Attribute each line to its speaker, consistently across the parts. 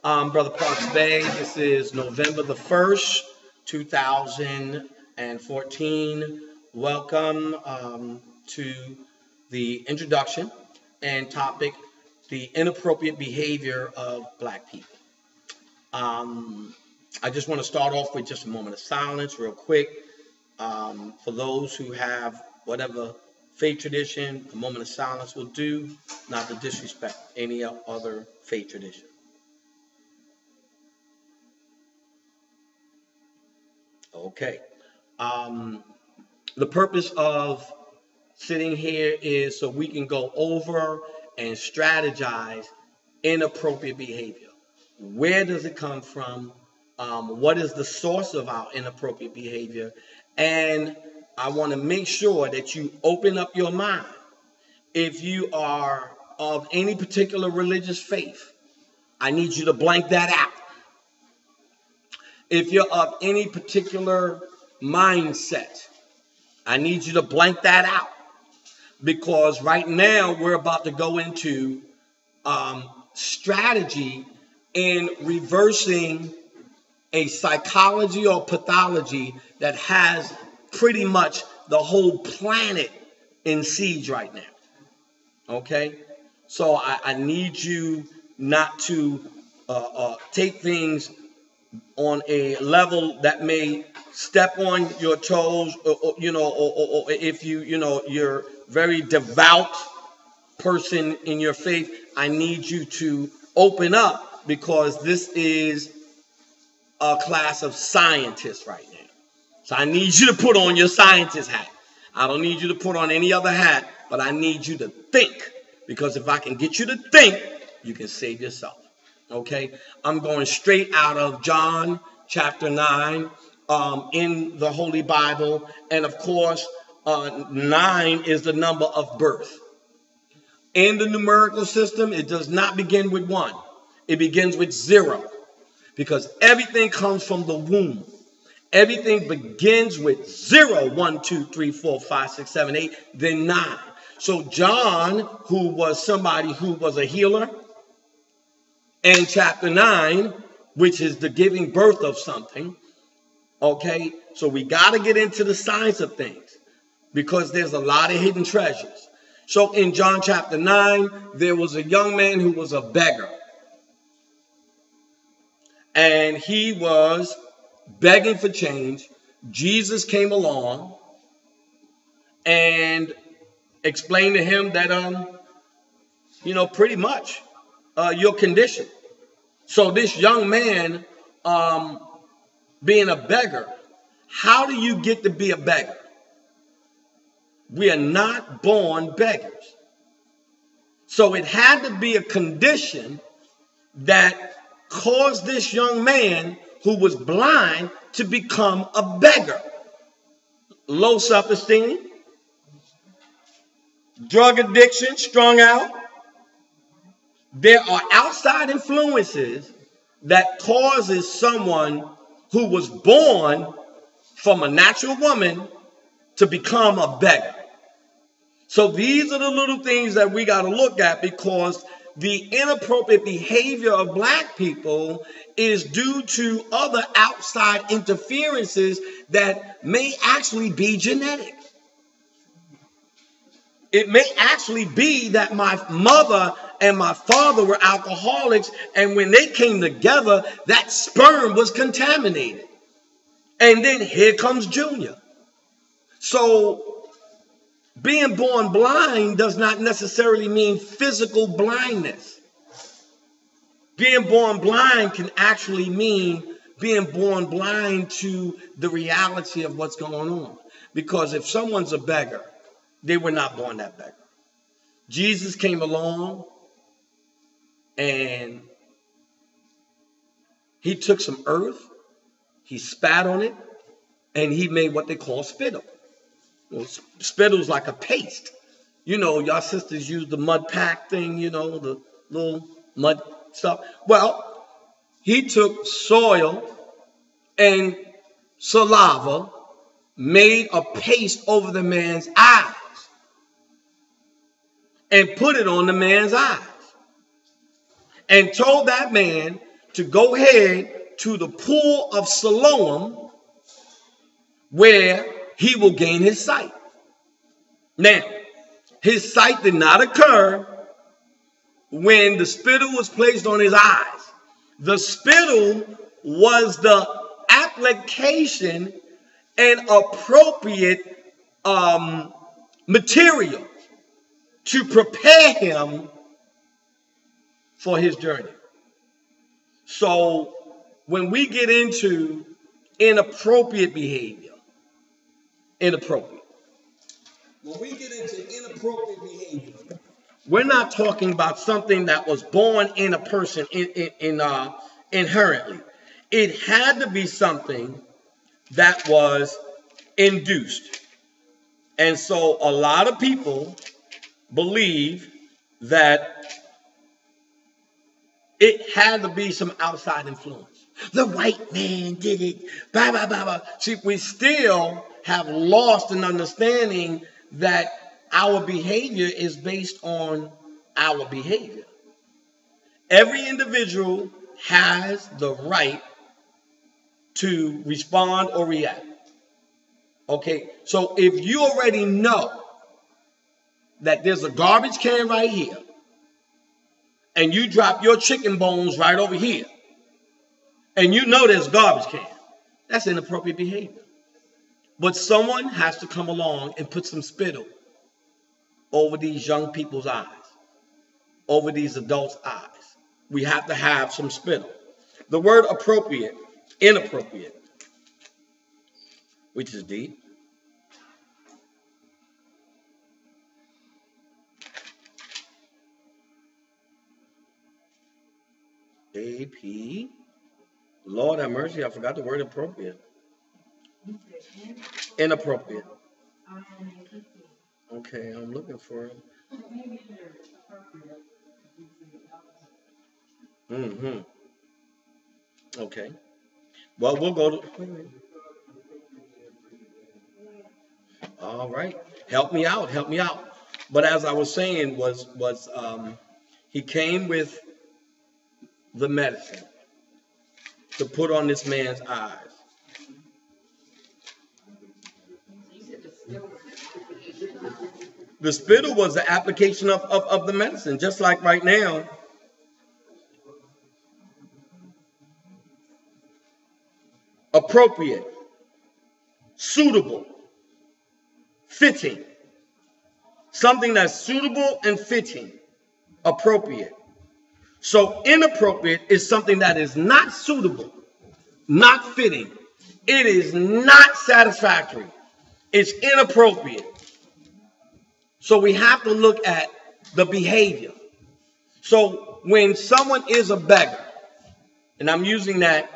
Speaker 1: Brother Parks Bay. This is November the 1st, 2014. Welcome to the introduction and topic, the inappropriate behavior of Black people. I just want to start off with just a moment of silence real quick for those who have whatever faith tradition. A moment of silence will do, not to disrespect any other faith tradition. Okay. The purpose of sitting here is so we can go over and strategize inappropriate behavior. Where does it come from? What is the source of our inappropriate behavior? And I want to make sure that you open up your mind. If you are of any particular religious faith, I need you to blank that out. If you're of any particular mindset, I need you to blank that out. Because right now we're about to go into strategy in reversing a psychology or pathology that has pretty much the whole planet in siege right now. Okay? So I need you not to take things on a level that may step on your toes, or if you're very devout person in your faith, I need you to open up, because this is a class of scientists right now. So I need you to put on your scientist hat. I don't need you to put on any other hat, but I need you to think, because if I can get you to think, you can save yourself. Okay? I'm going straight out of John chapter 9 in the Holy Bible. And of course, 9 is the number of birth. In the numerical system, it does not begin with 1. It begins with 0. Because everything comes from the womb. Everything begins with 0, 1, 2, 3, 4, 5, 6, 7, 8, then 9. So John, who was somebody who was a healer, and chapter 9, which is the giving birth of something, okay? So we got to get into the science of things, because there's a lot of hidden treasures. So in John chapter 9, there was a young man who was a beggar. And he was begging for change. Jesus came along and explained to him that, pretty much your condition. So this young man, being a beggar, how do you get to be a beggar? We are not born beggars. So it had to be a condition that caused this young man who was blind to become a beggar. Low self-esteem, drug addiction, strung out. There are outside influences that causes someone who was born from a natural woman to become a beggar. So these are the little things that we got to look at, because the inappropriate behavior of Black people is due to other outside interferences that may actually be genetic. It may actually be that my mother and my father were alcoholics, and when they came together, that sperm was contaminated. And then here comes Junior. So being born blind does not necessarily mean physical blindness. Being born blind can actually mean being born blind to the reality of what's going on. Because if someone's a beggar, they were not born that beggar. Jesus came along and he took some earth, he spat on it, and he made what they call spittle. Well, spittle's like a paste. Y'all sisters use the mud pack thing, the little mud stuff. Well, he took soil and saliva, made a paste over the man's eyes, and put it on the man's eyes, and told that man to go ahead to the pool of Siloam where he will gain his sight. Now, his sight did not occur when the spittle was placed on his eyes. The spittle was the application and appropriate material to prepare him for his journey. So when we get into inappropriate behavior, when we get into inappropriate behavior, we're not talking about something that was born in a person inherently. It had to be something that was induced. And so a lot of people believe that it had to be some outside influence. The white man did it. Blah, blah, blah, blah. See, we still have lost an understanding that our behavior is based on our behavior. Every individual has the right to respond or react. Okay, so if you already know that there's a garbage can right here, and you drop your chicken bones right over here, and you know there's a garbage can, that's inappropriate behavior. But someone has to come along and put some spittle over these young people's eyes, over these adults' eyes. We have to have some spittle. The word appropriate, inappropriate, which is deep. AP. Lord have mercy, I forgot the word appropriate. Inappropriate. Okay, I'm looking for it. Okay. Well, we'll go to. Wait a minute. All right. Help me out. Help me out. But as I was saying, he came with the medicine to put on this man's eyes. The spittle was the application of the medicine, just like right now. Appropriate, suitable, fitting. Something that's suitable and fitting, appropriate. So inappropriate is something that is not suitable, not fitting. It is not satisfactory. It's inappropriate. So we have to look at the behavior. So when someone is a beggar, and I'm using that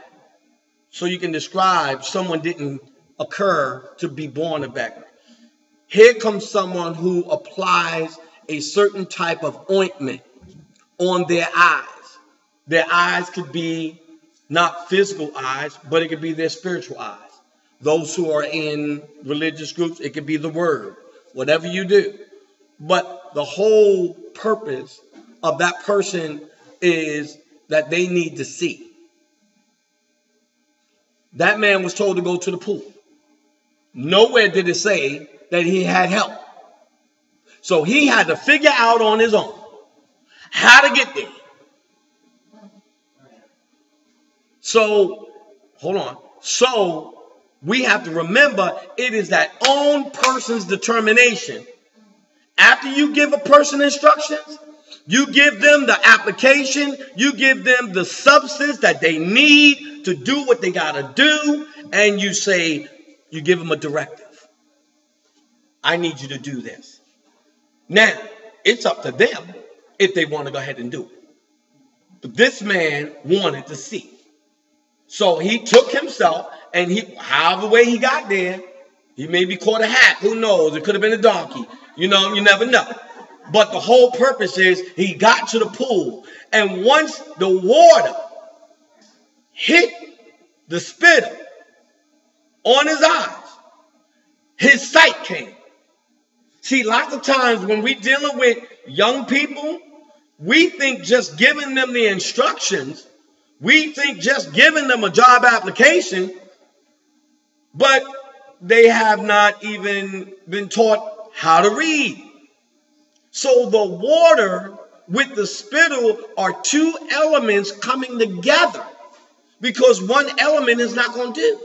Speaker 1: so you can describe someone didn't occur to be born a beggar. Here comes someone who applies a certain type of ointment on their eyes. Their eyes could be not physical eyes, but it could be their spiritual eyes. Those who are in religious groups, it could be the word, whatever you do. But the whole purpose of that person is that they need to see. That man was told to go to the pool. Nowhere did it say that he had help. So he had to figure out on his own how to get there. So, hold on. So, we have to remember it is that own person's determination. After you give a person instructions, you give them the application, you give them the substance that they need to do what they got to do, and you say, you give them a directive. I need you to do this. Now, it's up to them if they want to go ahead and do it. But this man wanted to see. So he took himself, and however way he got there, he maybe caught a hat. Who knows? It could have been a donkey. You know, you never know. But the whole purpose is he got to the pool. And once the water hit the spittle on his eyes, his sight came. See, lots of times when we're dealing with young people, we think just giving them the instructions We think just giving them a job application, but they have not even been taught how to read. So the water with the spittle are two elements coming together because one element is not going to do.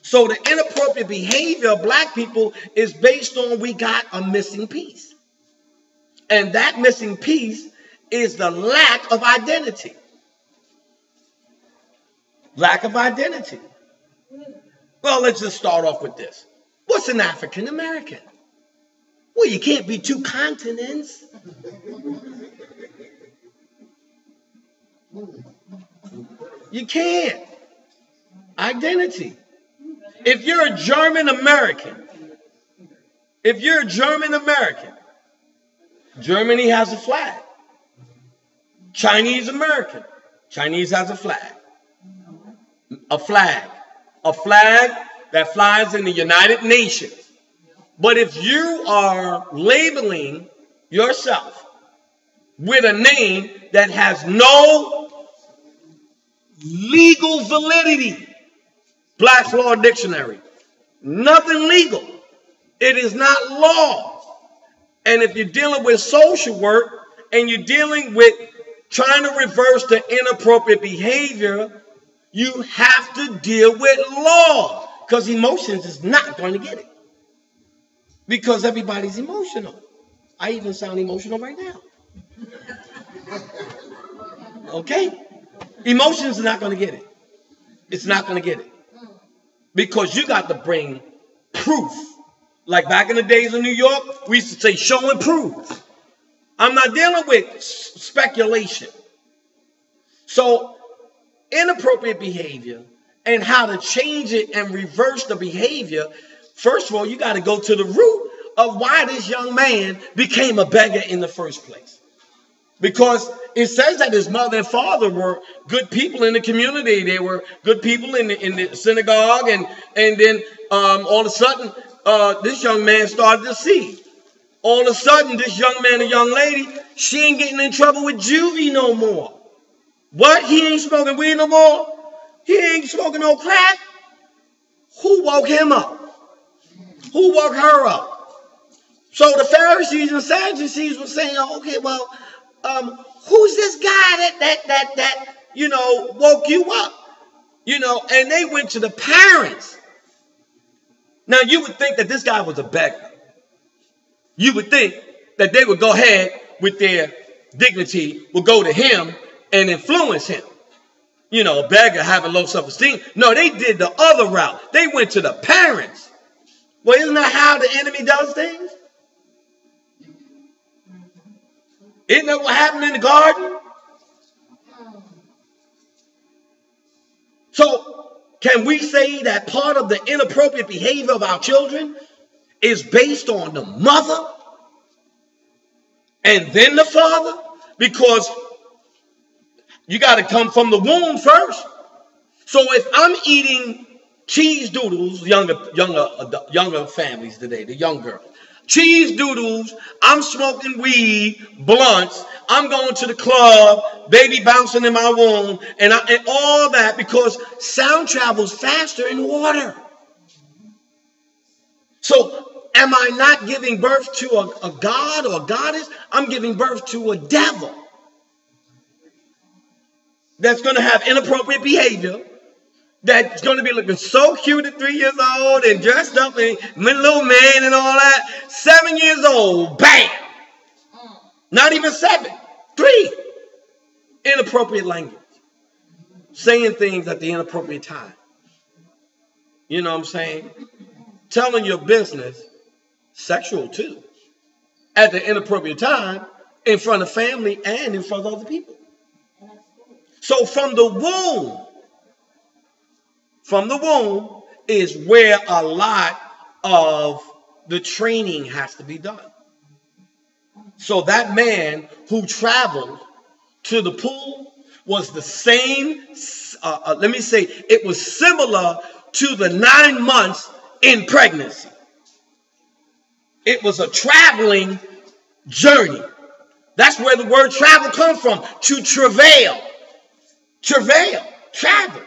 Speaker 1: So the inappropriate behavior of black people is based on we got a missing piece. And that missing piece is the lack of identity. Lack of identity. Well, let's just start off with this. What's an African American? Well, you can't be two continents. You can't. Identity. If you're a German American, Germany has a flag. Chinese American, Chinese has a flag. A flag that flies in the United Nations. But if you are labeling yourself with a name that has no legal validity, Black's Law Dictionary, nothing legal. It is not law. And if you're dealing with social work and you're dealing with trying to reverse the inappropriate behavior, you have to deal with law because emotions is not going to get it. Because everybody's emotional. I even sound emotional right now. Okay? Emotions are not going to get it. It's not going to get it. Because you got to bring proof. Like back in the days of New York, we used to say show and prove. I'm not dealing with speculation. So inappropriate behavior and how to change it and reverse the behavior. First of all, you got to go to the root of why this young man became a beggar in the first place. Because it says that his mother and father were good people in the community. They were good people in the synagogue. And then all of a sudden, this young man started to see. All of a sudden, this young man and young lady, she ain't getting in trouble with juvie no more. What? He ain't smoking weed no more? He ain't smoking no crack? Who woke him up? Who woke her up? So the Pharisees and Sadducees were saying, okay, well, who's this guy that woke you up? And they went to the parents. Now, you would think that this guy was a beggar. You would think that they would go ahead with their dignity, would go to him and influence him. A beggar having low self-esteem. No, they did the other route. They went to the parents. Well, isn't that how the enemy does things? Isn't that what happened in the garden? So, can we say that part of the inappropriate behavior of our children is based on the mother and then the father? Because you got to come from the womb first. So if I'm eating cheese doodles, younger families today, the young girls, cheese doodles, I'm smoking weed, blunts, I'm going to the club, baby bouncing in my womb, and all that because sound travels faster in water. So am I not giving birth to a god or a goddess? I'm giving birth to a devil that's going to have inappropriate behavior, that's going to be looking so cute at 3 years old and dressed up and little man and all that. 7 years old, bam! Not even 7, 3. Inappropriate language. Saying things at the inappropriate time. You know what I'm saying? Telling your business, sexual too, at the inappropriate time in front of family and in front of other people. So from the womb is where a lot of the training has to be done. So that man who traveled to the pool was the same, it was similar to the 9 months in pregnancy. It was a traveling journey. That's where the word travel comes from, to travail. travel.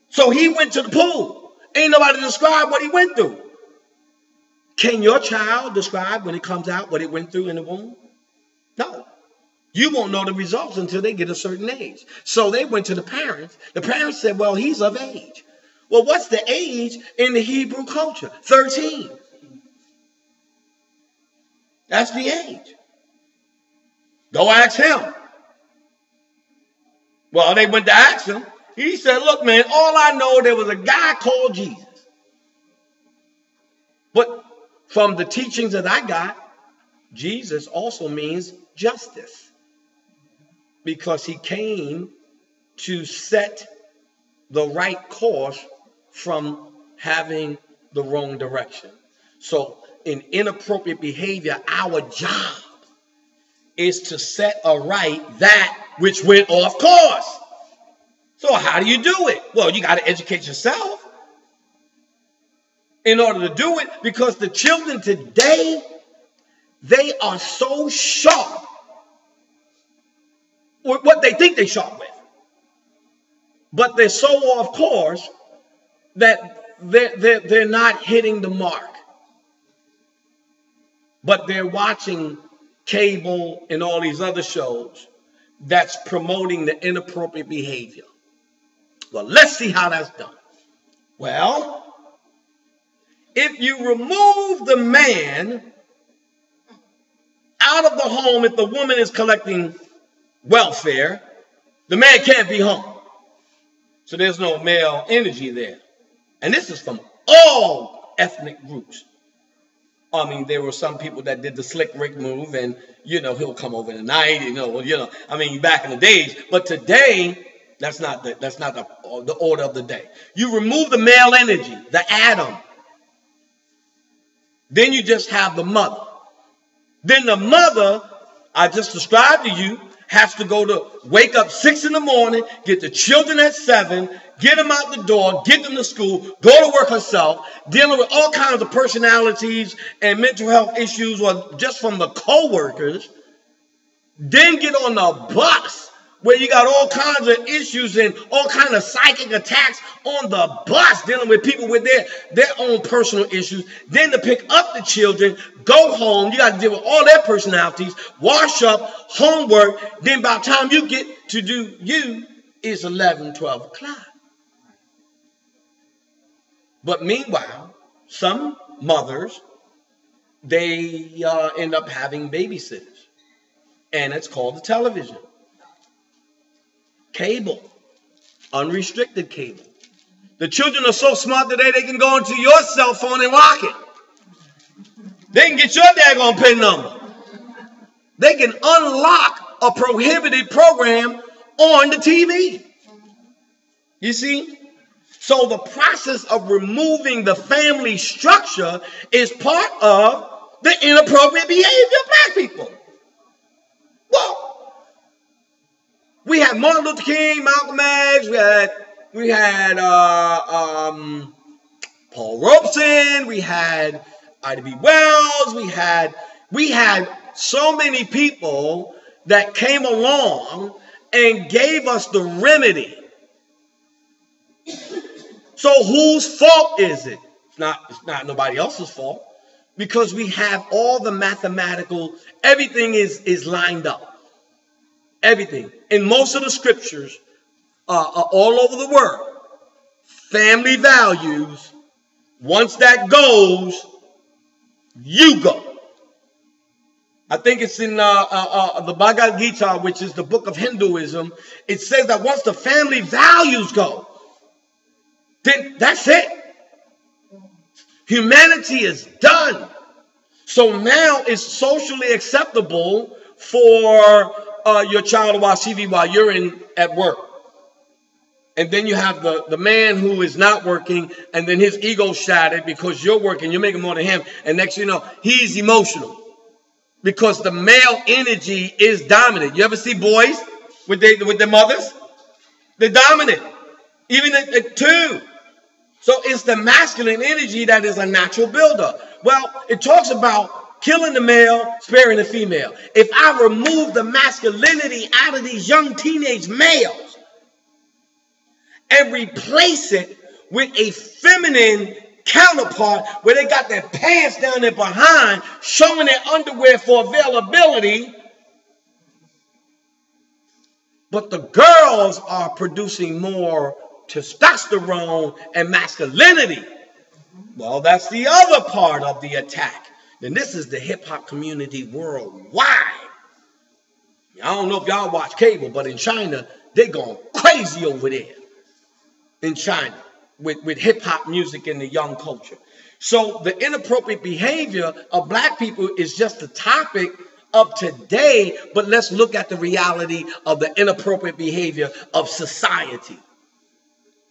Speaker 1: So he went to the pool. Ain't nobody describe what he went through. Can your child describe when it comes out what it went through in the womb? No. You won't know the results until they get a certain age. So they went to the parents. The parents said, well, he's of age. Well, what's the age in the Hebrew culture? 13. That's the age. Go ask him. Well, they went to ask him. He said, look, man, all I know, there was a guy called Jesus. But from the teachings that I got, Jesus also means justice. Because he came to set the right course from having the wrong direction. So in inappropriate behavior, our job is to set aright that which went off course. So how do you do it? Well, you got to educate yourself in order to do it, because the children today, they are so sharp with what they think they're sharp with. But they're so off course that they're not hitting the mark. But they're watching cable and all these other shows that's promoting the inappropriate behavior. Well, let's see how that's done. Well, if you remove the man out of the home, if the woman is collecting welfare, the man can't be home. So there's no male energy there. And this is from all ethnic groups. I mean, there were some people that did the slick Rick move and, he'll come over tonight, I mean, back in the days. But today, that's not the order of the day. You remove the male energy, the Adam. Then you just have the mother. Then the mother, I just described to you, has to go to wake up 6 in the morning, get the children at 7, get them out the door, get them to school, go to work herself, dealing with all kinds of personalities and mental health issues, or just from the co-workers. Then get on the bus where you got all kinds of issues and all kinds of psychic attacks on the bus, dealing with people with their own personal issues. Then to pick up the children, go home, you got to deal with all their personalities, wash up, homework. Then by the time you get to do you, it's 11, 12 o'clock. But meanwhile, some mothers, they end up having babysitters. And it's called the television. Cable. Unrestricted cable. The children are so smart today they can go into your cell phone and lock it. They can get your daggone PIN number. They can unlock a prohibited program on the TV. You see? So the process of removing the family structure is part of the inappropriate behavior of black people. Well, we had Martin Luther King, Malcolm X, we had Paul Robeson, we had Ida B. Wells, we had so many people that came along and gave us the remedy. So whose fault is it? It's not nobody else's fault, because we have all the mathematical, everything is lined up. Everything. In most of the scriptures all over the world, family values, once that goes, you go. I think it's in the Bhagavad Gita, which is the book of Hinduism. It says that once the family values go, then that's it. Humanity is done. So now it's socially acceptable for your child to watch TV while you're at work. And then you have the man who is not working, and then his ego shattered because you're working, you're making more than him, and next you know, he's emotional. Because the male energy is dominant. You ever see boys with their mothers? They're dominant. Even at 2. So it's the masculine energy that is a natural builder. Well, it talks about killing the male, sparing the female. If I remove the masculinity out of these young teenage males, and replace it with a feminine counterpart where they got their pants down there behind, showing their underwear for availability. But the girls are producing more testosterone and masculinity. Well, that's the other part of the attack. And this is the hip-hop community worldwide. I don't know if y'all watch cable, but in China, they're going crazy over there. In China, with hip-hop music and the young culture. So the inappropriate behavior of black people is just the topic of today, but let's look at the reality of the inappropriate behavior of society.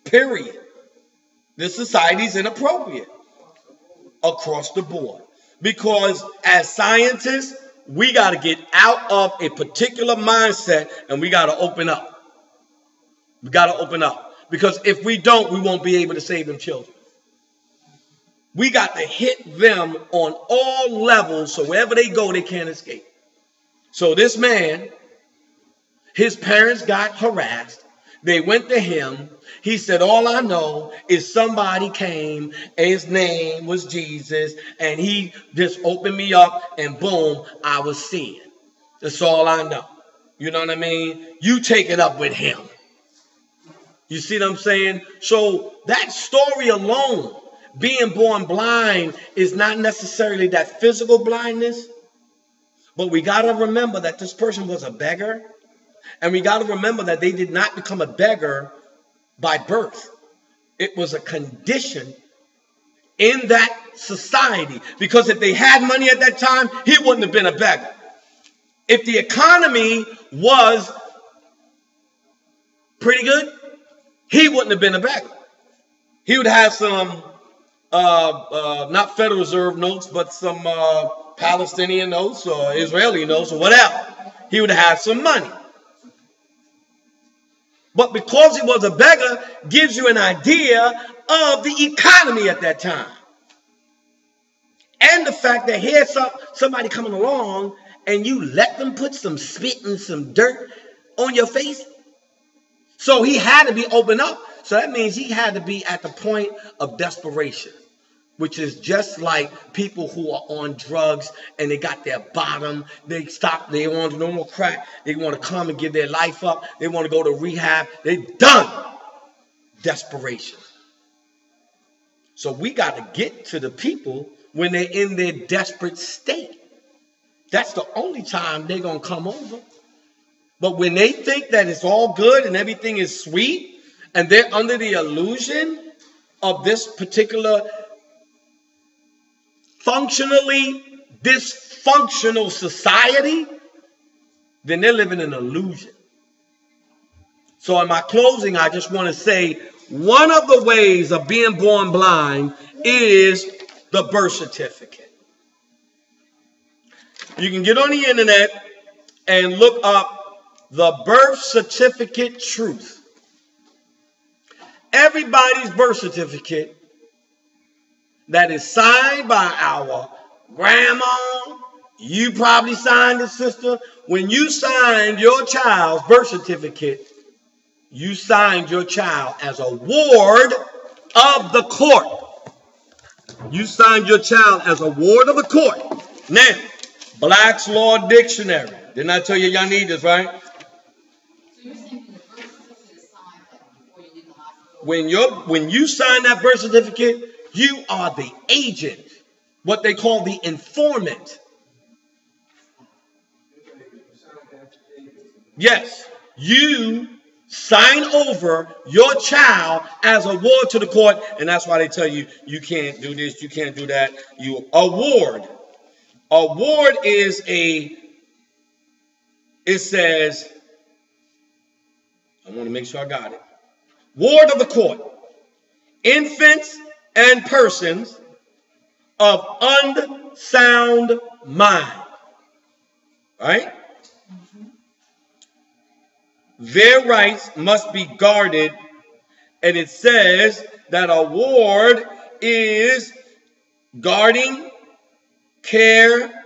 Speaker 1: Period. This society is inappropriate across the board. Because as scientists, we got to get out of a particular mindset and we got to open up. We got to open up. Because if we don't, we won't be able to save them children. We got to hit them on all levels so wherever they go, they can't escape. So this man, his parents got harassed. They went to him. He said, all I know is somebody came, and his name was Jesus, and he just opened me up, and boom, I was seeing. That's all I know. You know what I mean? You take it up with him. You see what I'm saying? So that story alone, being born blind, is not necessarily that physical blindness, but we got to remember that this person was a beggar. And we got to remember that they did not become a beggar by birth. It was a condition in that society. Because if they had money at that time, he wouldn't have been a beggar. If the economy was pretty good, he wouldn't have been a beggar. He would have some, not Federal Reserve notes, but some Palestinian notes or Israeli notes or whatever. He would have some money. But because he was a beggar, gives you an idea of the economy at that time. And the fact that here's somebody coming along and you let them put some spit and some dirt on your face. So he had to be opened up. So that means he had to be at the point of desperation, which is just like people who are on drugs and they got their bottom. They stop. They want no more crack. They want to come and give their life up. They want to go to rehab. They're done. Desperation. So we got to get to the people when they're in their desperate state. That's the only time they're going to come over. But when they think that it's all good and everything is sweet and they're under the illusion of this particular functionally dysfunctional society, then they're living in an illusion. So in my closing, I just want to say one of the ways of being born blind is the birth certificate. You can get on the internet and look up the birth certificate truth. Everybody's birth certificate that is signed by our grandma, you probably signed it, sister. When you signed your child's birth certificate, you signed your child as a ward of the court. You signed your child as a ward of the court. Now, Black's Law Dictionary. Didn't I tell you y'all need this, right? So you're saying the birth certificate is signed before you leave the hospital? When you sign that birth certificate, you are the agent, what they call the informant. Yes, you sign over your child as a ward to the court, and that's why they tell you you can't do this, you can't do that. You award. Award is it says, I want to make sure I got it. Ward of the court. Infants and persons of unsound mind. Right? Their rights must be guarded. And it says that a ward is guarding, care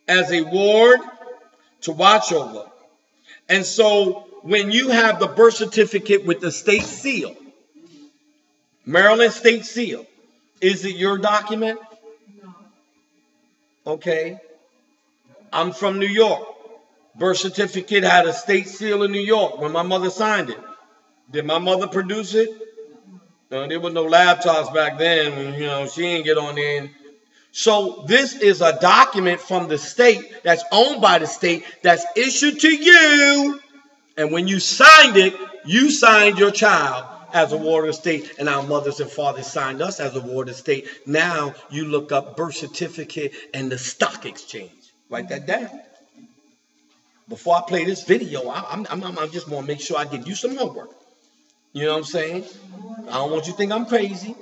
Speaker 1: as a ward to watch over. And so when you have the birth certificate with the state seal, Maryland state seal, is it your document? Okay. I'm from New York. Birth certificate had a state seal in New York when my mother signed it. Did my mother produce it? No, there were no laptops back then. You know, she didn't get on in. So this is a document from the state that's owned by the state that's issued to you. And when you signed it, you signed your child as a ward of the state, and our mothers and fathers signed us as a ward of the state. Now you look up birth certificate and the stock exchange. Write that down. Before I play this video, I just want to make sure I give you some homework. You know what I'm saying? I don't want you to think I'm crazy.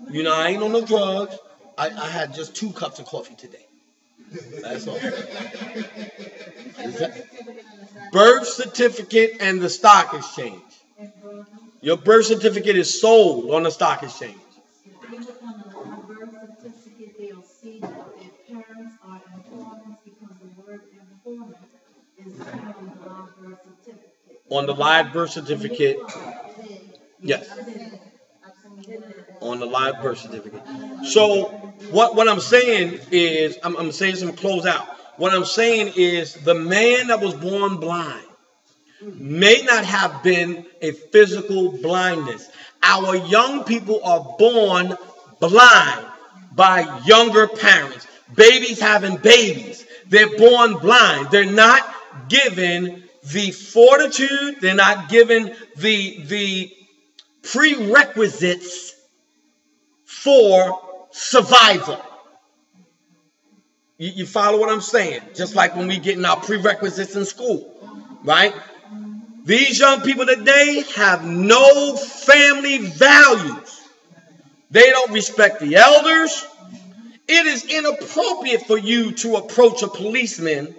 Speaker 1: You know, I ain't on no drugs. I had just 2 cups of coffee today. That's all. Birth certificate and the stock exchange. Your birth certificate is sold on the stock exchange. On the live birth certificate, yes. On the live birth certificate. So what I'm saying is, I'm saying some close out. What I'm saying is the man that was born blind may not have been a physical blindness. Our young people are born blind by younger parents. Babies having babies. They're born blind. They're not given the fortitude. They're not given the prerequisites for survival. You follow what I'm saying? Just like when we getting our prerequisites in school, right? These young people today have no family values. They don't respect the elders. It is inappropriate for you to approach a policeman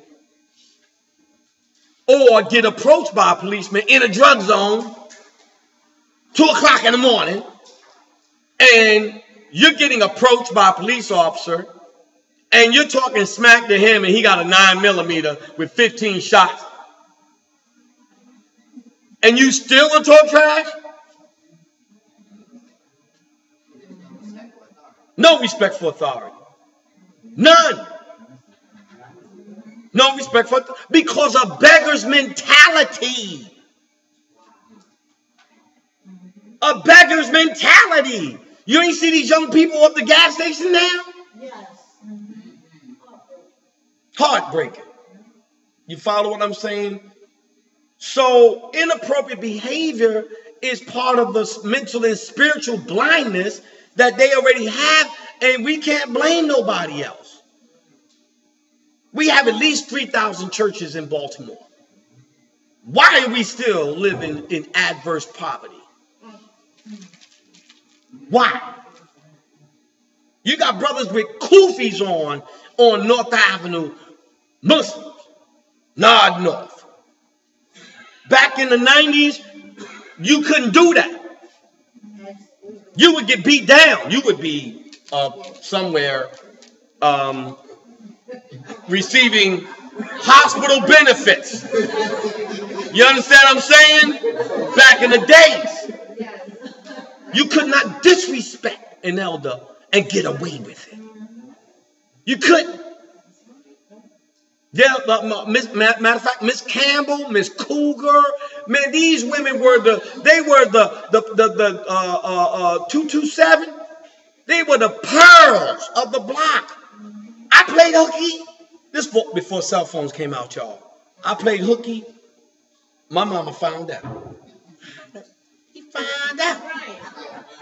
Speaker 1: or get approached by a policeman in a drug zone, 2 o'clock in the morning, and you're getting approached by a police officer, and you're talking smack to him, and he got a 9mm with 15 shots. And you still gonna talk trash? No respect for authority. None. No respect for authority. Because of beggar's mentality. A beggar's mentality. You ain't see these young people at the gas station now? Yes. Heartbreaking. You follow what I'm saying? So inappropriate behavior is part of the mental and spiritual blindness that they already have, and we can't blame nobody else. We have at least 3,000 churches in Baltimore. Why are we still living in adverse poverty? Why? You got brothers with kufis on North Avenue, Muslims, nod north. Back in the 90s, you couldn't do that. You would get beat down. You would be somewhere receiving hospital benefits. You understand what I'm saying? Back in the days, you could not disrespect an elder and get away with it. You couldn't. Yeah, matter of fact, Miss Campbell, Miss Cougar, man, these women were the 227. They were the pearls of the block. I played hooky. This before cell phones came out, y'all. I played hooky. My mama found out. He found out.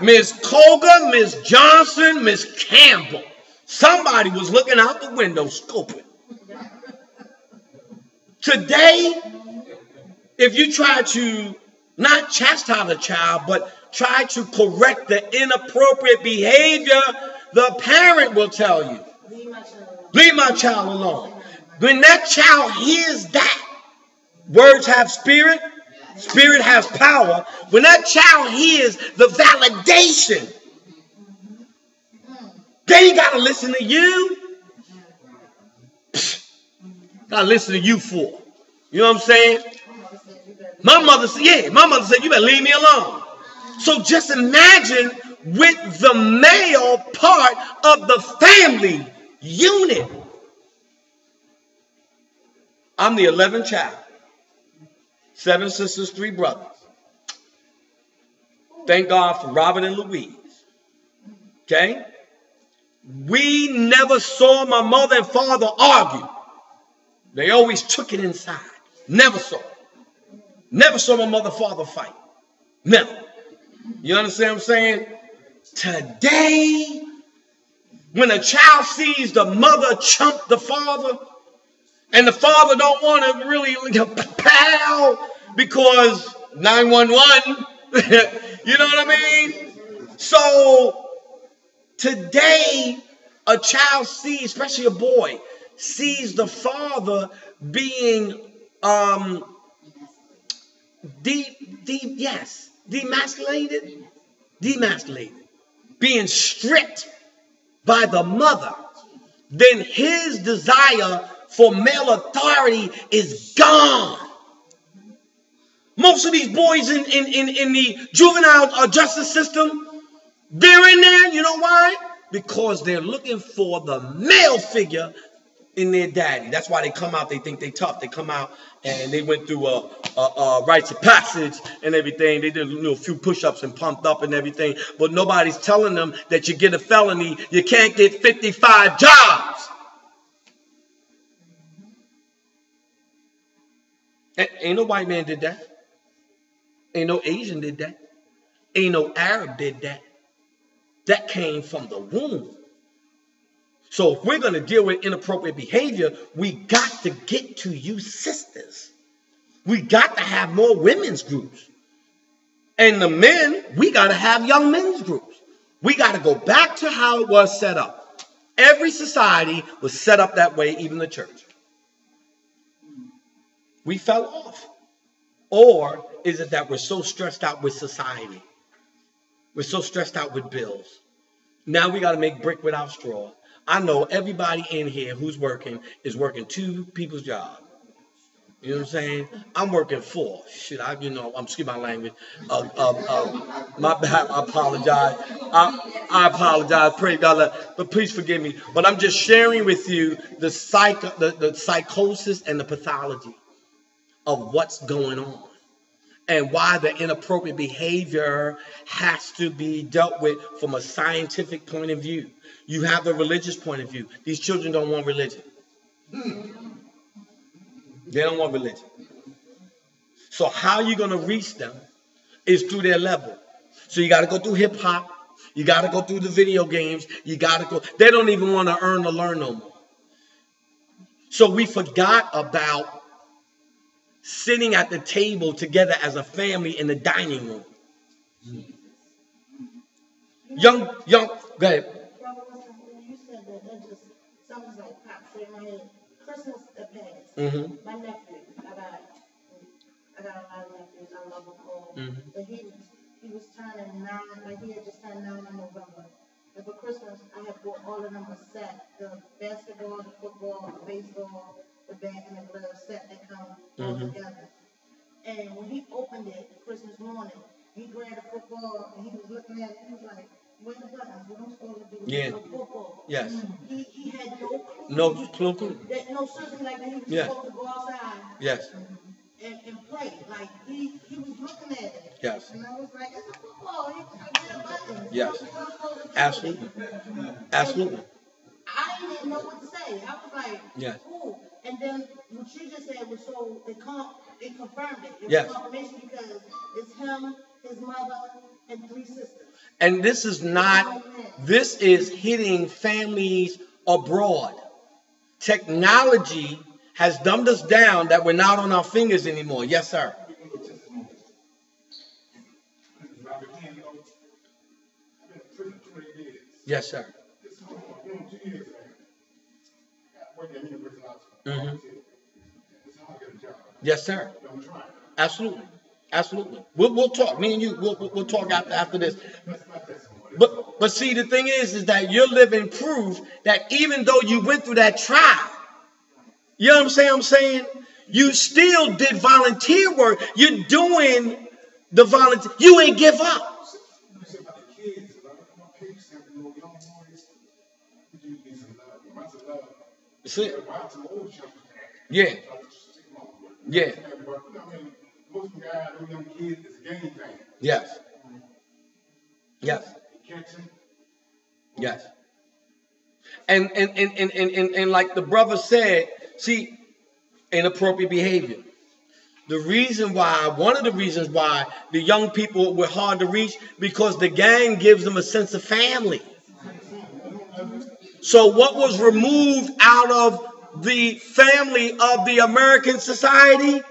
Speaker 1: Miss Cougar, Miss Johnson, Miss Campbell. Somebody was looking out the window scoping. Today, if you try to not chastise a child, but try to correct the inappropriate behavior, the parent will tell you, leave my child alone. When that child hears that, words have spirit, spirit has power. When that child hears the validation, they ain't got to listen to you. Gotta listen to you for. You know what I'm saying? My mother said, you better leave me alone. So just imagine with the male part of the family unit. I'm the 11th child. 7 sisters, 3 brothers. Thank God for Robert and Louise. Okay? We never saw my mother and father argue. They always took it inside. Never saw it. Never saw my mother and father fight. Never. You understand what I'm saying? Today, when a child sees the mother chump the father, and the father don't want to really pal because 911, you know what I mean? So today, a child sees, especially a boy, sees the father being demasculated, being stripped by the mother, then his desire for male authority is gone. Most of these boys in the juvenile justice system, they're in there, you know why? Because they're looking for the male figure in their daddy. That's why they come out, they think they tough. They come out and they went through a rites of passage and everything. They did a few push-ups and pumped up and everything. But nobody's telling them that you get a felony, you can't get 55 jobs. Ain't no white man did that. Ain't no Asian did that. Ain't no Arab did that. That came from the womb. So if we're going to deal with inappropriate behavior, we got to get to you sisters. We got to have more women's groups. And the men, we got to have young men's groups. We got to go back to how it was set up. Every society was set up that way, even the church. We fell off. Or is it that we're so stressed out with society? We're so stressed out with bills. Now we got to make brick without straw. I know everybody in here who's working is working 2 people's jobs. You know what I'm saying? I'm working 4. Shit, I'm excuse my language. My bad. I apologize. I apologize. Pray God, but please forgive me. But I'm just sharing with you the psychosis and the pathology of what's going on, and why the inappropriate behavior has to be dealt with from a scientific point of view. You have the religious point of view. These children don't want religion. They don't want religion. So how you going to reach them is through their level. So you got to go through hip hop. You got to go through the video games. You got to go. They don't even want to earn or learn no more. So we forgot about sitting at the table together as a family in the dining room. Young, go ahead.
Speaker 2: You said that just sounds like pops in my head. Christmas that passed. My nephew, I got a lot of nephews. I love them all. But he was turning 9. Like he had just turned 9 in November. And for Christmas, I had bought all of them a set: the basketball, the football, the baseball, the bat, and the glove set that come all together. And when he opened it Christmas morning, he grabbed the football and he was looking at it. He was like, "Where's the buttons? What I'm supposed to do with the football?"
Speaker 1: Yes.
Speaker 2: He had no clue.
Speaker 1: No clue.
Speaker 2: No something like that. He was supposed to go outside.
Speaker 1: Yes.
Speaker 2: And play. Like he was looking at it.
Speaker 1: Yes.
Speaker 2: And I was like, "It's a football. It's a button."
Speaker 1: Yes. Absolutely. Absolutely.
Speaker 2: I didn't know what to say. I was like,
Speaker 1: yes.
Speaker 2: Ooh. And then what you just said was so it confirmed it. It
Speaker 1: yes.
Speaker 2: was confirmation because it's him, his mother, and 3 sisters.
Speaker 1: And this is not, this is hitting families abroad. Technology has dumbed us down that we're not on our fingers anymore. Yes, sir. Yes, sir. Yes, sir. Absolutely. Absolutely. We'll talk. Me and you, we'll talk after this. But see, the thing is that you're living proof that even though you went through that trial, you know what I'm saying? You still did volunteer work. You're doing the volunteer. You ain't give up. See? Yeah. Yeah. Yes. Yes. Yes. And like the brother said, see, inappropriate behavior. One of the reasons why the young people were hard to reach, because the gang gives them a sense of family. So what was removed out of the family of the American society?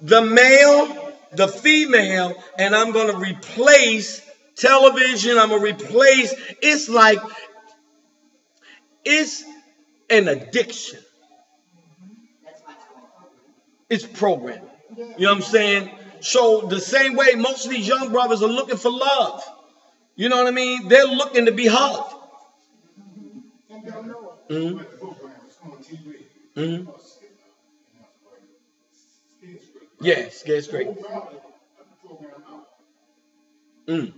Speaker 1: The male, the female, and I'm going to replace television. I'm going to replace, it's like, it's an addiction. It's programming. You know what I'm saying? So the same way most of these young brothers are looking for love. You know what I mean? They're looking to be hugged. Mm-hmm. Mm-hmm. Yeah, Scared Straight. Mm.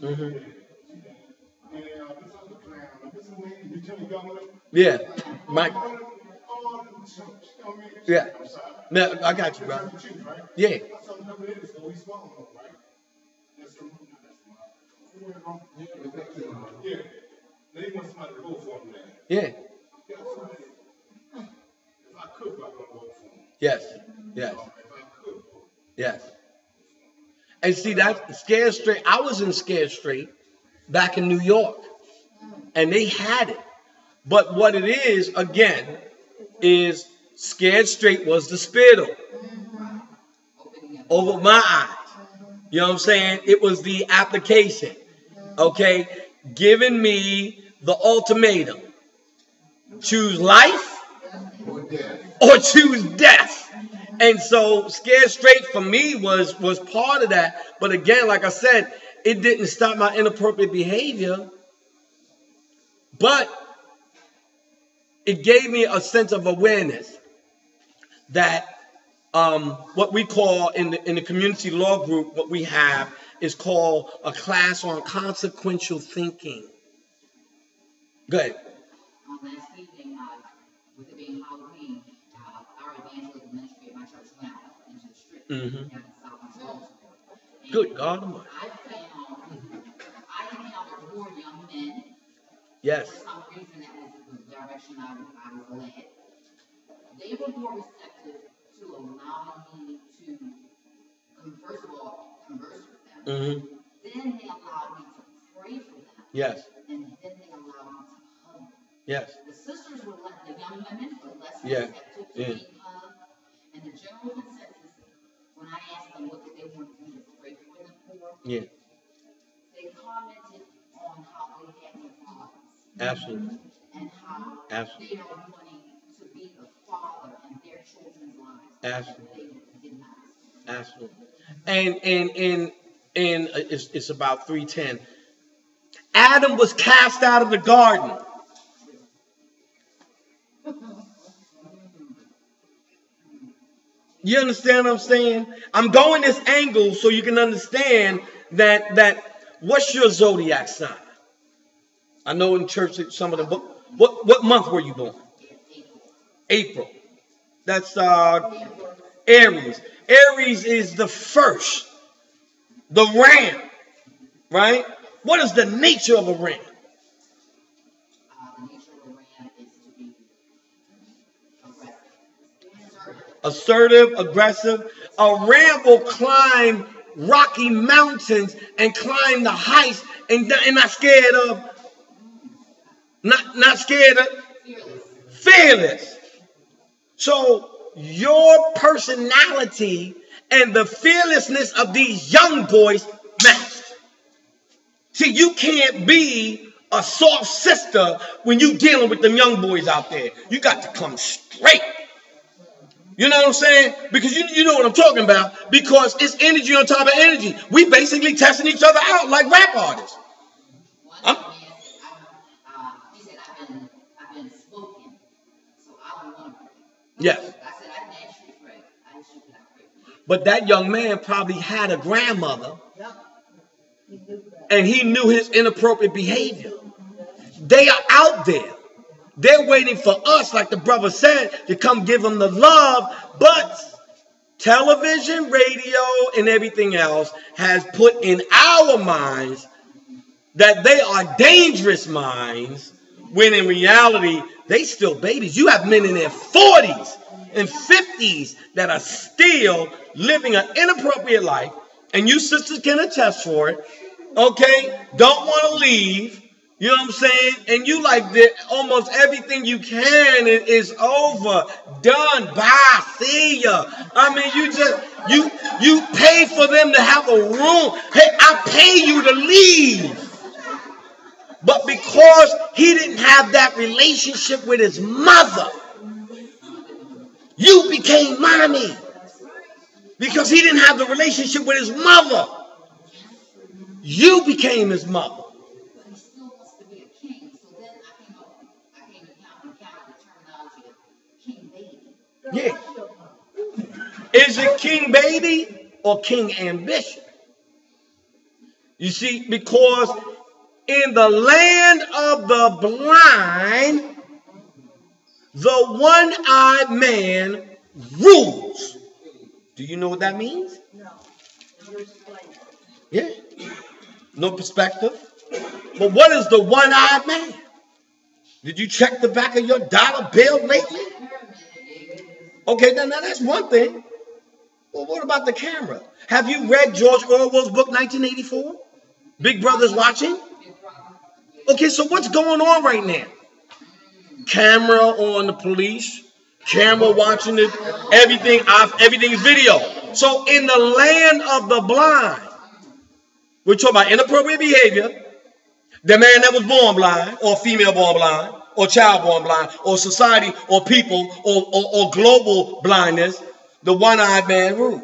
Speaker 1: Mm-hmm. Yeah, Mike. Yeah. No, I got you, bro. Yeah. Yeah. Yes. Yes. Yes. And see, that's Scared Straight. I was in Scared Straight back in New York, and they had it. But what it is, again, is Scared Straight was the spittle over my eyes. You know what I'm saying? It was the application. Okay? Giving me the ultimatum. Choose life or choose death. And so Scared Straight for me was part of that. But again, like I said, it didn't stop my inappropriate behavior. But it gave me a sense of awareness that what we call in the community law group, what we have is called a class on consequential thinking. Good.
Speaker 3: Last evening, with it being Halloween, our evangelism ministry at my church went out into the street down in South Baltimore.
Speaker 1: Good God Almighty.
Speaker 3: I encountered more young men.
Speaker 1: Yes.
Speaker 3: For some reason, that was the direction I was led. They were more receptive to allowing me to, first of all, converse with them.
Speaker 1: Mm-hmm.
Speaker 3: Then they allowed me to pray for them.
Speaker 1: Yes.
Speaker 3: And then they allowed me to hug them.
Speaker 1: Yes.
Speaker 3: The sisters were the young women were less
Speaker 1: Yeah.
Speaker 3: receptive to being hugged. And the general consensus, when I asked them what did they want me to pray for them for,
Speaker 1: Yeah.
Speaker 3: they commented on how they had no fathers.
Speaker 1: Absolutely.
Speaker 3: And how
Speaker 1: Absolutely.
Speaker 3: they are wanting to be the father in their children's lives.
Speaker 1: Absolutely.
Speaker 3: They did not.
Speaker 1: Absolutely. And it's about 3:10. Adam was cast out of the garden. You understand what I'm saying? I'm going this angle so you can understand that what's your zodiac sign? I know in church that some of them. What month were you born? April. That's Aries. Aries is the first, the ram, right? What is the nature of a ram?
Speaker 3: The nature of a ram is to be aggressive.
Speaker 1: Assertive, aggressive. A ram will climb rocky mountains and climb the heights and not scared of, not scared of, fearless. So your personality and the fearlessness of these young boys matched. See, you can't be a soft sister when you dealing with them young boys out there. You got to come straight. You know what I'm saying? Because you know what I'm talking about. Because it's energy on top of energy. We basically testing each other out like rap artists. Yes.
Speaker 3: I said, I didn't ask you to pray. I asked you to pray for me.
Speaker 1: But that young man probably had a grandmother,
Speaker 2: Yep. He knew that.
Speaker 1: and he knew his inappropriate behavior. They are out there. They're waiting for us, like the brother said, to come give them the love. But television, radio, and everything else has put in our minds that they are dangerous minds, when in reality, they still babies. You have men in their 40s and 50s that are still living an inappropriate life, and you sisters can attest for it, okay? Don't want to leave, you know what I'm saying? And you like that almost everything you can is over, done, bye, see ya. I mean, you pay for them to have a room. Hey, I pay you to leave. But because he didn't have that relationship with his mother, you became mommy. Because he didn't have the relationship with his mother, you became his mother.
Speaker 3: But he still wants to be a king. So then I came to encounter the terminology of king baby.
Speaker 1: Yeah. Is it king baby or king ambition? You see, because in the land of the blind, the one-eyed man rules. Do you know what that means?
Speaker 2: No. You explain it.
Speaker 1: Yeah. No perspective. But what is the one-eyed man? Did you check the back of your dollar bill lately? Okay, now that's one thing. Well, what about the camera? Have you read George Orwell's book, 1984? Big Brother's watching? Okay, so what's going on right now? Camera on the police, camera watching it, everything's video. So in the land of the blind, we're talking about inappropriate behavior. The man that was born blind, or female born blind, or child born blind, or society, or people, or global blindness, the one-eyed man rule.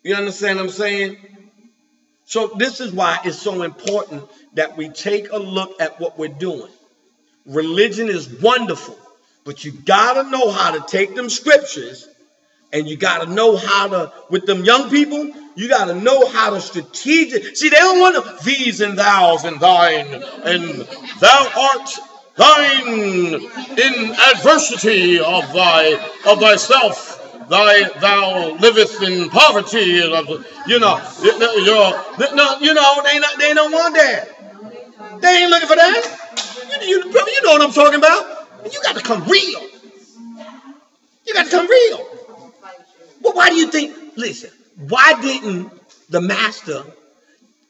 Speaker 1: You understand what I'm saying? So this is why it's so important that we take a look at what we're doing. Religion is wonderful, but you got to know how to take them scriptures, and you got to know how to, with them young people, you got to know how to strategic. See, they don't want to these and thous and thine, and thou art thine in adversity of thyself. Thou livest in poverty. They don't want that. They ain't looking for that. You know what I'm talking about. You got to come real. You got to come real. Well, why do you think? Listen, why didn't the master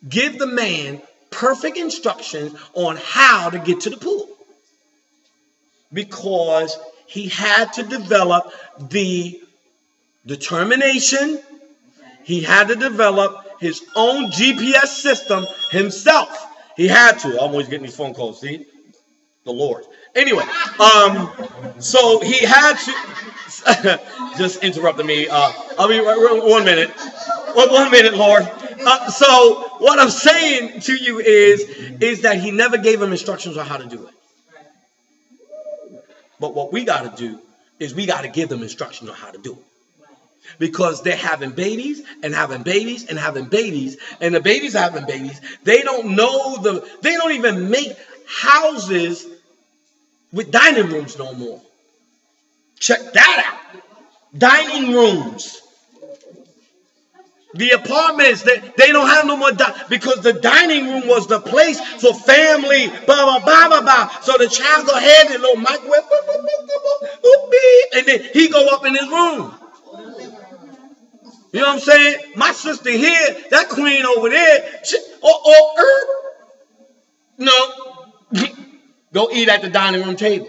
Speaker 1: give the man perfect instructions on how to get to the pool? Because he had to develop the determination. He had to develop his own GPS system himself. He had to. I'm always getting these phone calls. See, the Lord. Anyway, so he had to. Just interrupted me. I'll be right, 1 minute. 1 minute, Lord. So what I'm saying to you is that he never gave him instructions on how to do it. But what we got to do is we got to give them instructions on how to do it. Because they're having babies and having babies and having babies, and the babies are having babies. They don't know they don't even make houses with dining rooms no more. Check that out. Dining rooms. The apartments, they don't have no more, because the dining room was the place for family, blah, blah, blah, blah, blah. So the child go ahead and little microwave, and then he go up in his room. You know what I'm saying? My sister here, that queen over there, no, go eat at the dining room table.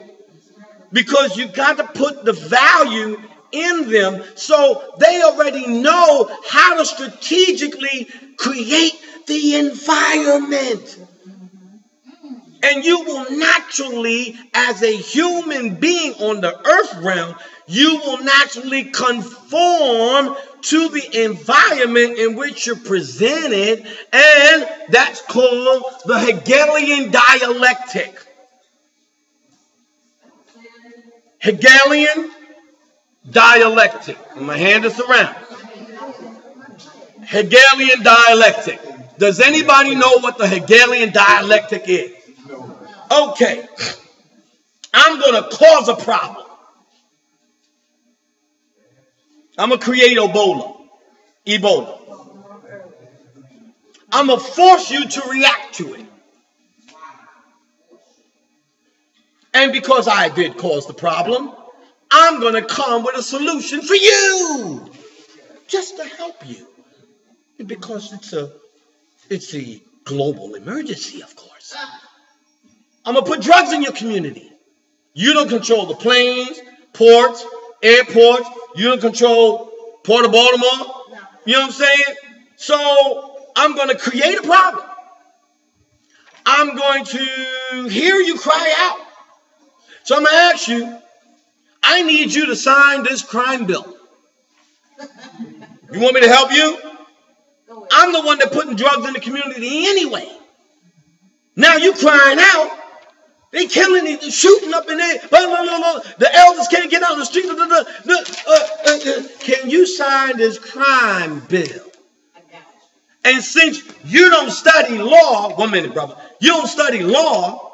Speaker 1: Because you got to put the value in them so they already know how to strategically create the environment. And you will naturally, as a human being on the earth realm, you will naturally conform to the environment in which you're presented, and that's called the Hegelian dialectic. Hegelian dialectic. I'm going to hand this around. Hegelian dialectic. Does anybody know what the Hegelian dialectic is? Okay. I'm going to cause a problem. I'm going to create Ebola. I'm going to force you to react to it. And because I did cause the problem, I'm going to come with a solution for you. Just to help you. Because it's a global emergency, of course. I'm going to put drugs in your community. You don't control the planes, ports, airports. You don't control Port of Baltimore. You know what I'm saying? So I'm going to create a problem. I'm going to hear you cry out. So I'm going to ask you, I need you to sign this crime bill. You want me to help you? I'm the one that putting drugs in the community anyway. Now you crying out. They killing it, shooting up in there. The elders can't get out on the street. Can you sign this crime bill? And since you don't study law, 1 minute, brother. You don't study law.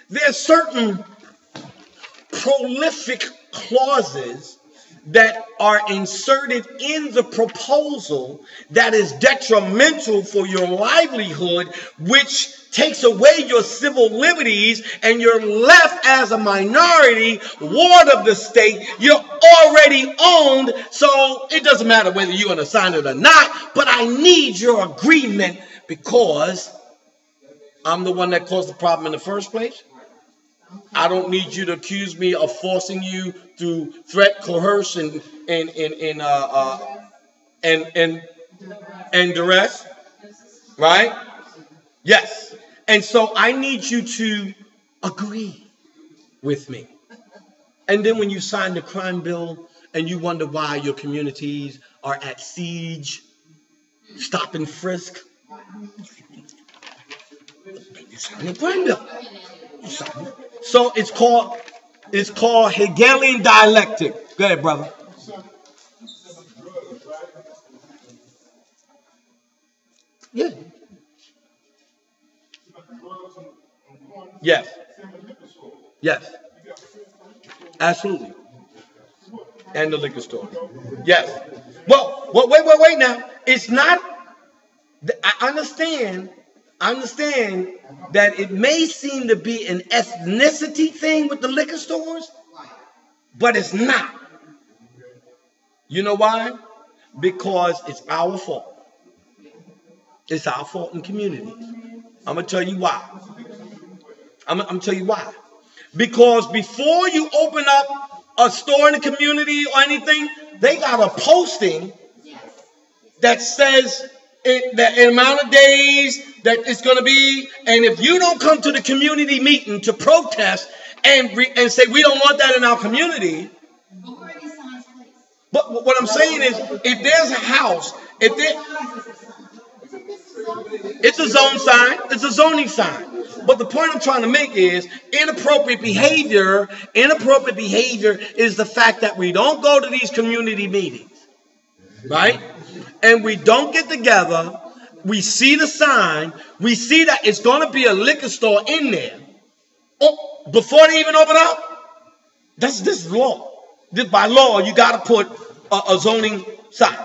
Speaker 1: There's certain prolific clauses that are inserted in the proposal that is detrimental for your livelihood, which takes away your civil liberties, and you're left as a minority ward of the state. You're already owned, so it doesn't matter whether you're going to sign it or not, but I need your agreement because I'm the one that caused the problem in the first place. I don't need you to accuse me of forcing you through threat, coercion, and duress, right? Yes. And so I need you to agree with me. And then when you sign the crime bill and you wonder why your communities are at siege, stop and frisk, you sign the crime bill. You sign it. So it's called Hegelian dialectic. Go ahead, brother. Yeah. Yes. Yes. Absolutely. And the liquor store. Yes. Well, wait now. It's not. I understand that it may seem to be an ethnicity thing with the liquor stores, but it's not. You know why? Because it's our fault. It's our fault in communities. I'm going to tell you why. I'm going to tell you why. Because before you open up a store in the community or anything, they got a posting that says the amount of days that it's going to be. And if you don't come to the community meeting to protest and say we don't want that in our community. But what I'm saying is, if there's a house, it's a zone sign, it's a zoning sign. But the point I'm trying to make is inappropriate behavior is the fact that we don't go to these community meetings, right? And we don't get together. We see the sign. We see that it's going to be a liquor store in there. Oh, before they even open up, this is law. By law, you got to put a zoning sign.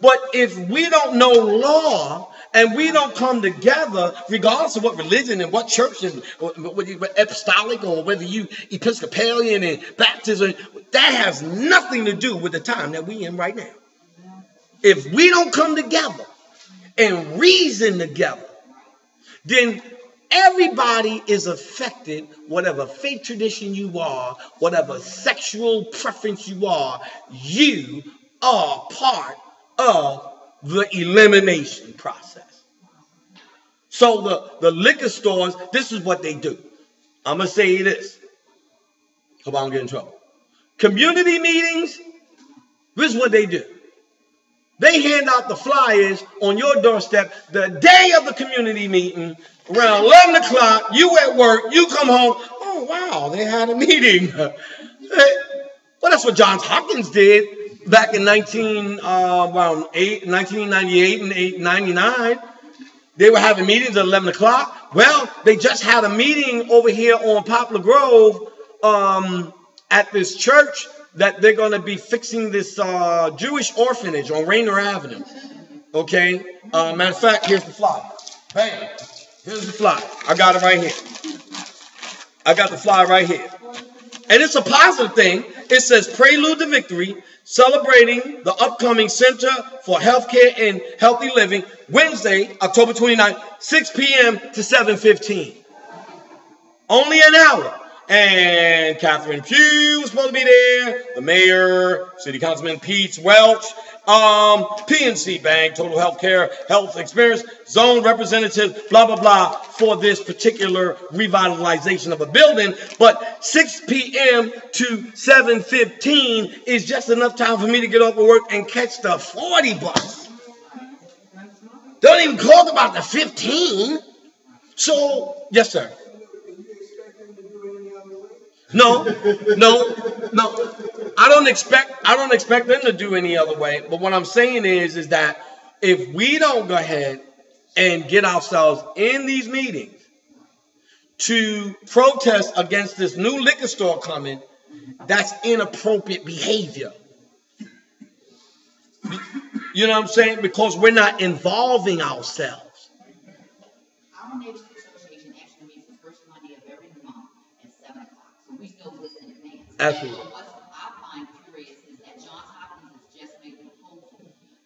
Speaker 1: But if we don't know law and we don't come together, regardless of what religion and what church and whether you're apostolic or whether you Episcopalian and Baptism, that has nothing to do with the time that we're in right now. If we don't come together and reason together, then everybody is affected, whatever faith tradition you are, whatever sexual preference you are part of the elimination process. So the liquor stores, this is what they do. I'm going to say this. Hope I don't get in trouble. Community meetings, this is what they do. They hand out the flyers on your doorstep the day of the community meeting, around 11 o'clock, you at work, you come home, oh, oh, wow, they had a meeting. Well, that's what Johns Hopkins did back in 1998 and 99. They were having meetings at 11 o'clock. Well, they just had a meeting over here on Poplar Grove at this church that they're going to be fixing this Jewish orphanage on Rainer Avenue. Okay? Matter of fact, here's the flyer. Bam. Here's the flyer. I got it right here. I got the flyer right here. And it's a positive thing. It says Prelude to Victory, celebrating the upcoming Center for Healthcare and Healthy Living, Wednesday, October 29th, 6 p.m. to 7:15. Only an hour. And Catherine Pugh was supposed to be there. The mayor, City Councilman Pete Welch, PNC Bank, Total Healthcare, Health Experience, Zone Representative, blah, blah, blah, for this particular revitalization of a building. But 6 p.m. to 7:15 is just enough time for me to get off of work and catch the 40 bus. Don't even talk about the 15. So, yes, sir. No. I don't expect them to do any other way. But what I'm saying is that if we don't go ahead and get ourselves in these meetings to protest against this new liquor store coming, that's inappropriate behavior. You know what I'm saying? Because we're not involving ourselves.
Speaker 3: Our neighborhood association actually meets the first Monday of every month at 7 o'clock. So we know this in advance.
Speaker 1: Absolutely.
Speaker 3: And what I find curious is that Johns Hopkins has just made a proposal.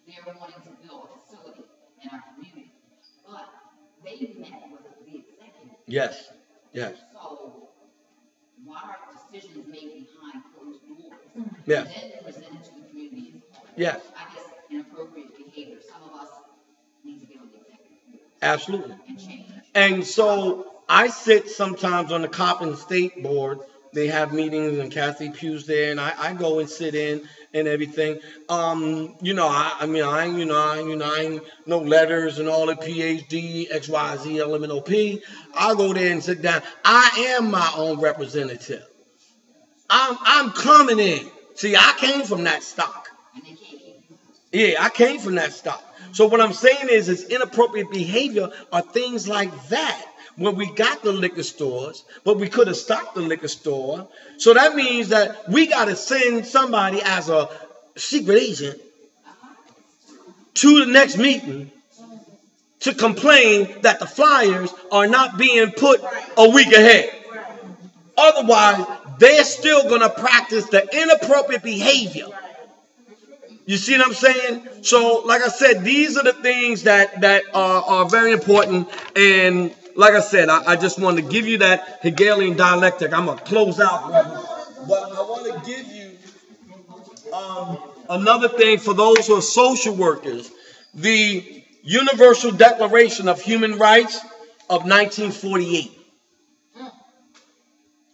Speaker 3: They're wanting to build a facility in our community. But they met with the executive.
Speaker 1: Yes.
Speaker 3: So why are decisions made behind closed doors?
Speaker 1: Yes.
Speaker 3: And then presented to the community?
Speaker 1: Yes.
Speaker 3: I guess inappropriate behavior. Some of us need to get on the executive
Speaker 1: Absolutely.
Speaker 3: and change.
Speaker 1: And so I sit sometimes on the Coppin State Board. They have meetings and Kathy Pugh's there, and I go and sit in and everything. I ain't no letters and all the PhD, XYZ, LMNOP. I go there and sit down. I am my own representative. I'm coming in. See, I came from that stock. Yeah, I came from that stock. So what I'm saying is inappropriate behavior are things like that. When we got the liquor stores, but we could have stopped the liquor store. So that means that we got to send somebody as a secret agent to the next meeting to complain that the flyers are not being put a week ahead. Otherwise, they're still going to practice the inappropriate behavior. You see what I'm saying? So, like I said, these are the things that are very important. And like I said, I just want to give you that Hegelian dialectic. I'm going to close out, brother. But I want to give you another thing for those who are social workers. The Universal Declaration of Human Rights of 1948.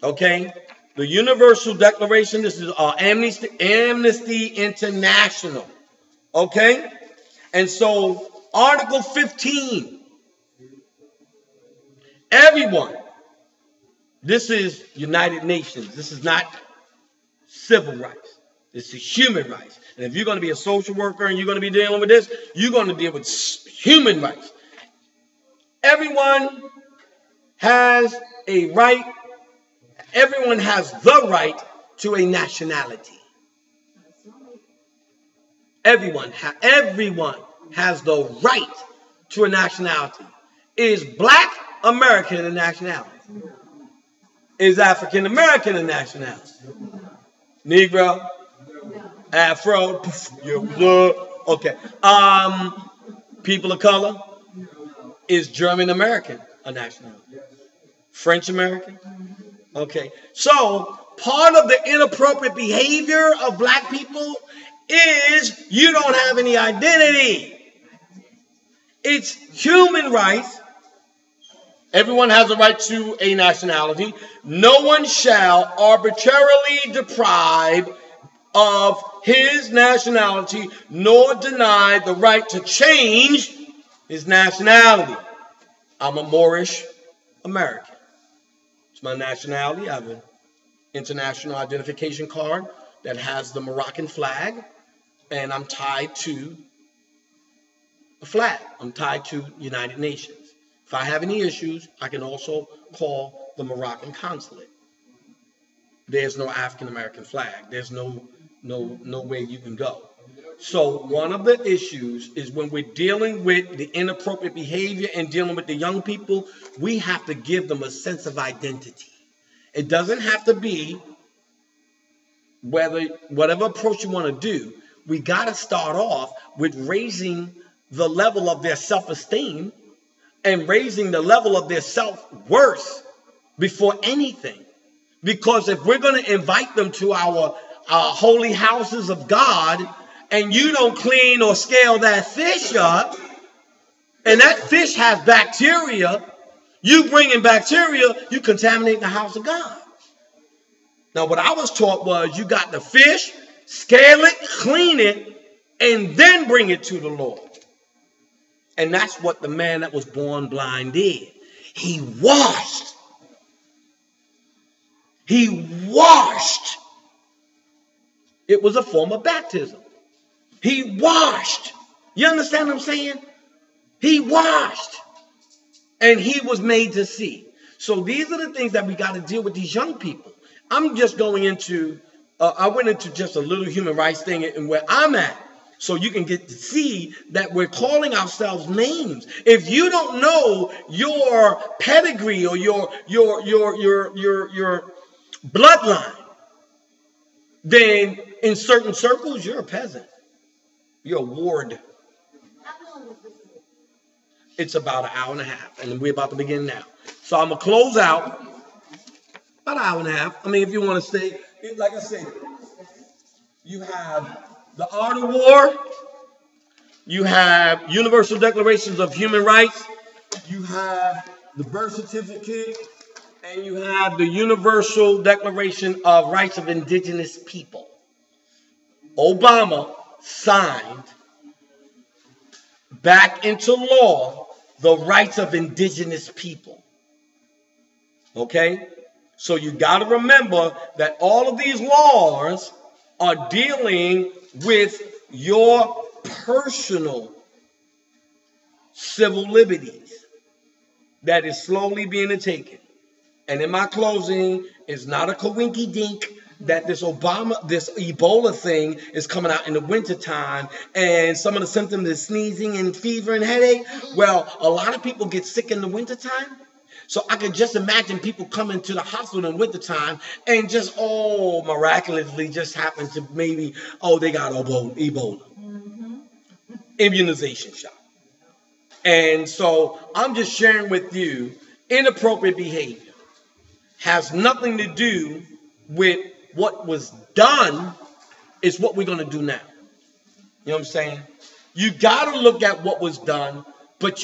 Speaker 1: Okay? The Universal Declaration, this is Amnesty International. Okay? And so, Article 15. Everyone. This is United Nations. This is not civil rights. This is human rights. And if you're going to be a social worker and you're going to be dealing with this, you're going to deal with human rights. Everyone has a right. Everyone has the right to a nationality. Everyone has the right to a nationality. Is Black American a nationality? Is African American a nationality? Negro? Afro? Okay. People of color? Is German American a nationality? French American? Okay. So, part of the inappropriate behavior of Black people is you don't have any identity. It's human rights. Everyone has a right to a nationality. No one shall arbitrarily deprive of his nationality nor deny the right to change his nationality. I'm a Moorish American. It's my nationality. I have an international identification card that has the Moroccan flag, and I'm tied to a flag. I'm tied to United Nations. If I have any issues, I can also call the Moroccan consulate. There's no African American flag. There's no way you can go. So one of the issues is when we're dealing with the inappropriate behavior and dealing with the young people, we have to give them a sense of identity. It doesn't have to be whatever approach you want to do. We got to start off with raising the level of their self-esteem and raising the level of their self-worth before anything. Because if we're going to invite them to our holy houses of God, and you don't clean or scale that fish up, and that fish has bacteria, you bring in bacteria, you contaminate the house of God. Now, what I was taught was you got the fish, scale it, clean it, and then bring it to the Lord. And that's what the man that was born blind did. He washed. He washed. It was a form of baptism. He washed. You understand what I'm saying? He washed. And he was made to see. So these are the things that we got to deal with these young people. I'm just going into, I went into just a little human rights thing and where I'm at. So you can get to see that we're calling ourselves names. If you don't know your pedigree or your bloodline, then in certain circles, you're a peasant. You're a ward. It's about an hour and a half, and we're about to begin now. So I'm going to close out about an hour and a half. I mean, if you want to stay, like I said, you have the Art of War, you have Universal Declarations of Human Rights, you have the birth certificate, and you have the Universal Declaration of Rights of Indigenous People. Obama signed back into law the rights of indigenous people. Okay? So you got to remember that all of these laws are dealing with your personal civil liberties that is slowly being taken. And in my closing, it's not a coinky dink that this Ebola thing is coming out in the wintertime, and some of the symptoms is sneezing and fever and headache. Well, a lot of people get sick in the wintertime. So I can just imagine people coming to the hospital in wintertime and just, miraculously just happen to maybe, they got Ebola. Immunization shot. And so I'm just sharing with you, inappropriate behavior has nothing to do with what was done. It's what we're going to do now. You know what I'm saying? You got to look at what was done, but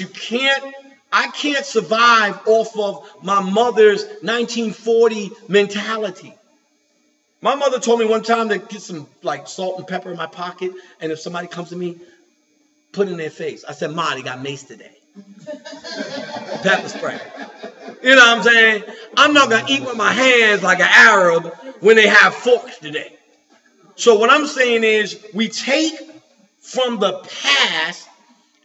Speaker 1: I can't survive off of my mother's 1940 mentality. My mother told me one time to get some salt and pepper in my pocket, and if somebody comes to me, put it in their face. I said, Ma, they got mace today. Pepper spray. You know what I'm saying? I'm not going to eat with my hands like an Arab when they have forks today. So what I'm saying is we take from the past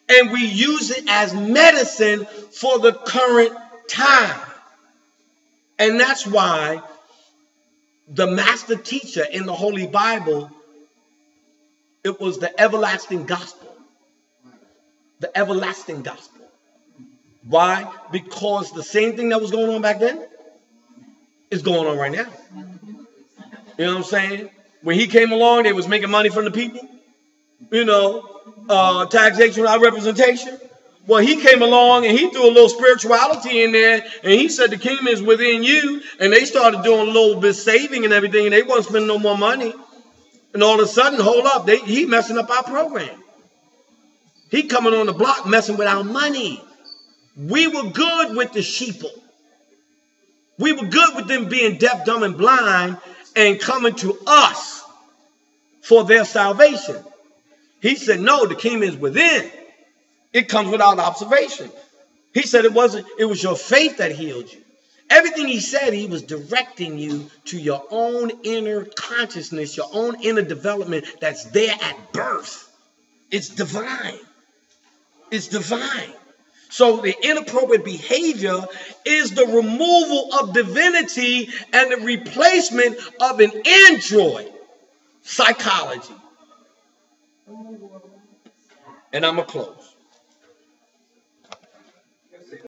Speaker 1: and we use it as medicine for the current time. And that's why the master teacher in the Holy Bible, it was the everlasting gospel. The everlasting gospel. Why? Because the same thing that was going on back then is going on right now. You know what I'm saying? When he came along, they was making money from the people. Taxation without representation. Well, he came along and he threw a little spirituality in there, and he said the kingdom is within you, and they started doing a little bit saving and everything, and they wasn't spending no more money. And all of a sudden, hold up, he messing up our program. He coming on the block messing with our money. We were good with the sheeple. We were good with them being deaf, dumb, and blind and coming to us for their salvation. He said, no, the kingdom is within. It comes without observation. He said it was your faith that healed you. Everything he said, he was directing you to your own inner consciousness, your own inner development that's there at birth. It's divine. It's divine. So the inappropriate behavior is the removal of divinity and the replacement of an android psychology. And I'm going to close.